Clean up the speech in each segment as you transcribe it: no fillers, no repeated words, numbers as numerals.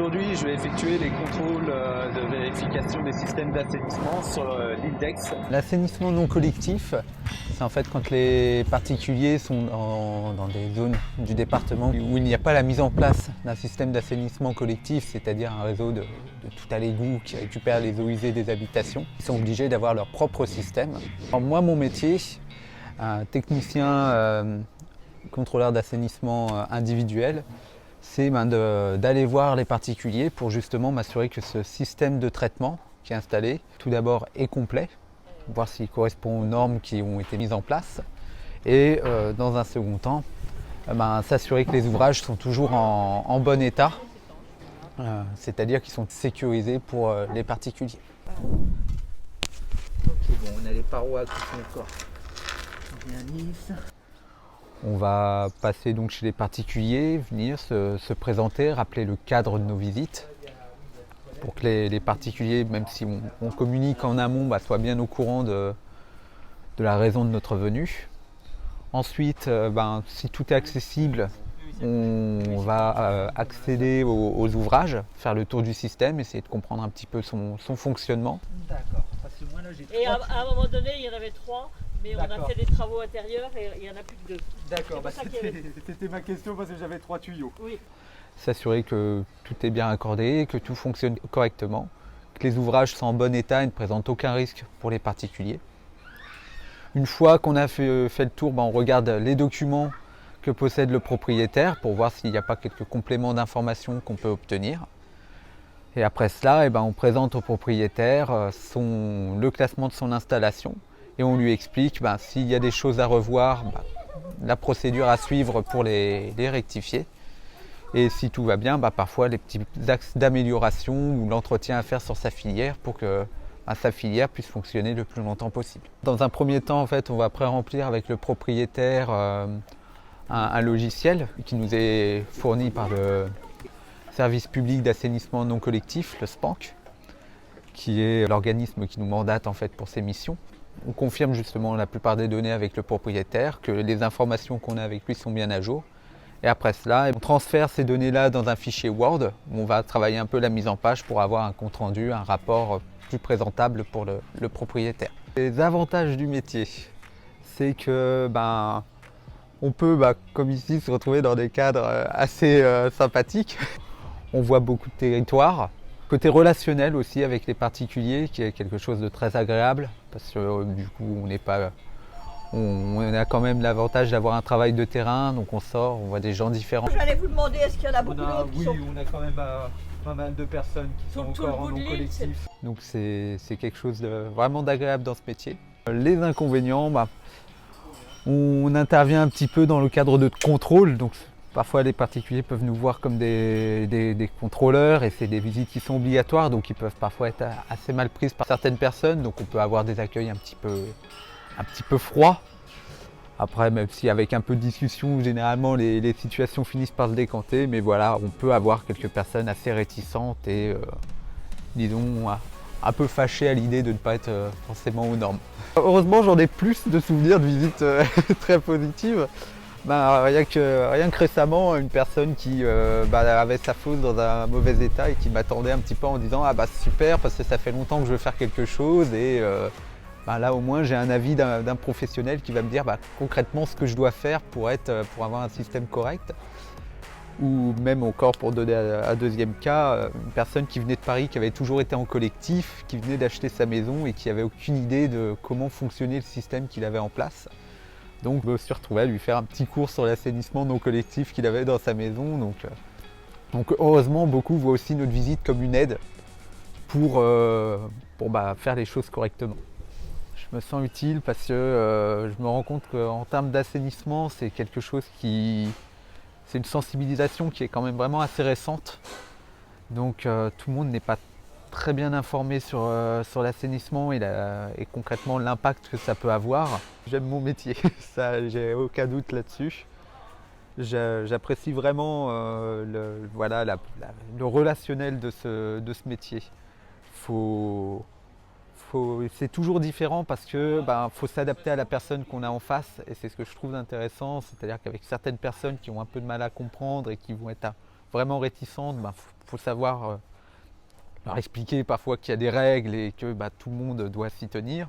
Aujourd'hui, je vais effectuer les contrôles de vérification des systèmes d'assainissement sur l'île d'Aix. L'assainissement non collectif, c'est en fait quand les particuliers sont dans des zones du département où il n'y a pas la mise en place d'un système d'assainissement collectif, c'est-à-dire un réseau de tout à l'égout qui récupère les eaux usées des habitations. Ils sont obligés d'avoir leur propre système. Alors moi, mon métier, un technicien contrôleur d'assainissement individuel, c'est d'aller voir les particuliers pour justement m'assurer que ce système de traitement qui est installé, tout d'abord est complet, voir s'il correspond aux normes qui ont été mises en place, et dans un second temps, s'assurer que les ouvrages sont toujours en bon état, c'est-à-dire qu'ils sont sécurisés pour les particuliers. Ok, bon, on a les parois qui sont encore bien lisses. On va passer donc chez les particuliers, venir se présenter, rappeler le cadre de nos visites pour que les particuliers, même si on communique en amont, soient bien au courant de la raison de notre venue. Ensuite, si tout est accessible, on va accéder aux ouvrages, faire le tour du système, essayer de comprendre un petit peu son fonctionnement. D'accord. Parce que moi, là, j'ai et à un moment donné, il y en avait 3. Mais on a fait des travaux intérieurs et il n'y en a plus que 2. D'accord, c'était ma question parce que j'avais 3 tuyaux. Oui. S'assurer que tout est bien accordé, que tout fonctionne correctement, que les ouvrages sont en bon état et ne présentent aucun risque pour les particuliers. Une fois qu'on a fait le tour, on regarde les documents que possède le propriétaire pour voir s'il n'y a pas quelques compléments d'informations qu'on peut obtenir. Et après cela, on présente au propriétaire le classement de son installation. Et on lui explique s'il y a des choses à revoir, la procédure à suivre pour les rectifier. Et si tout va bien, parfois les petits axes d'amélioration ou l'entretien à faire sur sa filière pour que sa filière puisse fonctionner le plus longtemps possible. Dans un premier temps, en fait, on va pré-remplir avec le propriétaire un logiciel qui nous est fourni par le service public d'assainissement non collectif, le SPANC, qui est l'organisme qui nous mandate en fait pour ces missions. On confirme justement la plupart des données avec le propriétaire, que les informations qu'on a avec lui sont bien à jour. Et après cela, on transfère ces données-là dans un fichier Word où on va travailler un peu la mise en page pour avoir un compte-rendu, un rapport plus présentable pour le propriétaire. Les avantages du métier, c'est que on peut, comme ici, se retrouver dans des cadres assez sympathiques. On voit beaucoup de territoires. Côté relationnel aussi avec les particuliers, qui est quelque chose de très agréable, parce que du coup on a quand même l'avantage d'avoir un travail de terrain, donc on sort, on voit des gens différents. J'allais vous demander, est-ce qu'il y en a beaucoup d'autres qui sont... on a quand même pas mal de personnes qui sont encore en non collectif. Donc c'est quelque chose de vraiment d'agréable dans ce métier. Les inconvénients, on intervient un petit peu dans le cadre de contrôle, donc parfois les particuliers peuvent nous voir comme des contrôleurs et c'est des visites qui sont obligatoires, donc qui peuvent parfois être assez mal prises par certaines personnes, donc on peut avoir des accueils un petit peu froids. Après, même si avec un peu de discussion, généralement les situations finissent par se décanter, mais voilà, on peut avoir quelques personnes assez réticentes et disons un peu fâchées à l'idée de ne pas être forcément aux normes. Heureusement, j'en ai plus de souvenirs de visites très positives. Rien que récemment, une personne qui avait sa fosse dans un mauvais état et qui m'attendait un petit peu en disant super parce que ça fait longtemps que je veux faire quelque chose et là au moins j'ai un avis d'un professionnel qui va me dire concrètement ce que je dois faire pour avoir un système correct. Ou même encore pour donner un deuxième cas, une personne qui venait de Paris, qui avait toujours été en collectif, qui venait d'acheter sa maison et qui n'avait aucune idée de comment fonctionnait le système qu'il avait en place. Donc je me suis retrouvé à lui faire un petit cours sur l'assainissement non collectif qu'il avait dans sa maison. Donc heureusement, beaucoup voient aussi notre visite comme une aide pour faire les choses correctement. Je me sens utile parce que je me rends compte qu'en termes d'assainissement, c'est quelque chose c'est une sensibilisation qui est quand même vraiment assez récente. Donc tout le monde n'est pas très bien informé sur l'assainissement et concrètement l'impact que ça peut avoir. J'aime mon métier, ça, j'ai aucun doute là-dessus. J'apprécie vraiment le relationnel de ce métier. C'est toujours différent parce que faut s'adapter à la personne qu'on a en face et c'est ce que je trouve intéressant, c'est-à-dire qu'avec certaines personnes qui ont un peu de mal à comprendre et qui vont être vraiment réticentes, faut savoir leur expliquer parfois qu'il y a des règles et que tout le monde doit s'y tenir.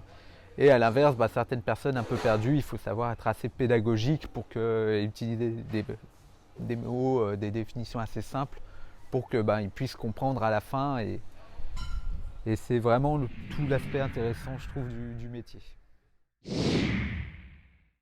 Et à l'inverse, certaines personnes un peu perdues, il faut savoir être assez pédagogique pour utiliser des mots, des définitions assez simples pour qu'ils puissent comprendre à la fin. Et c'est vraiment tout l'aspect intéressant, je trouve, du métier.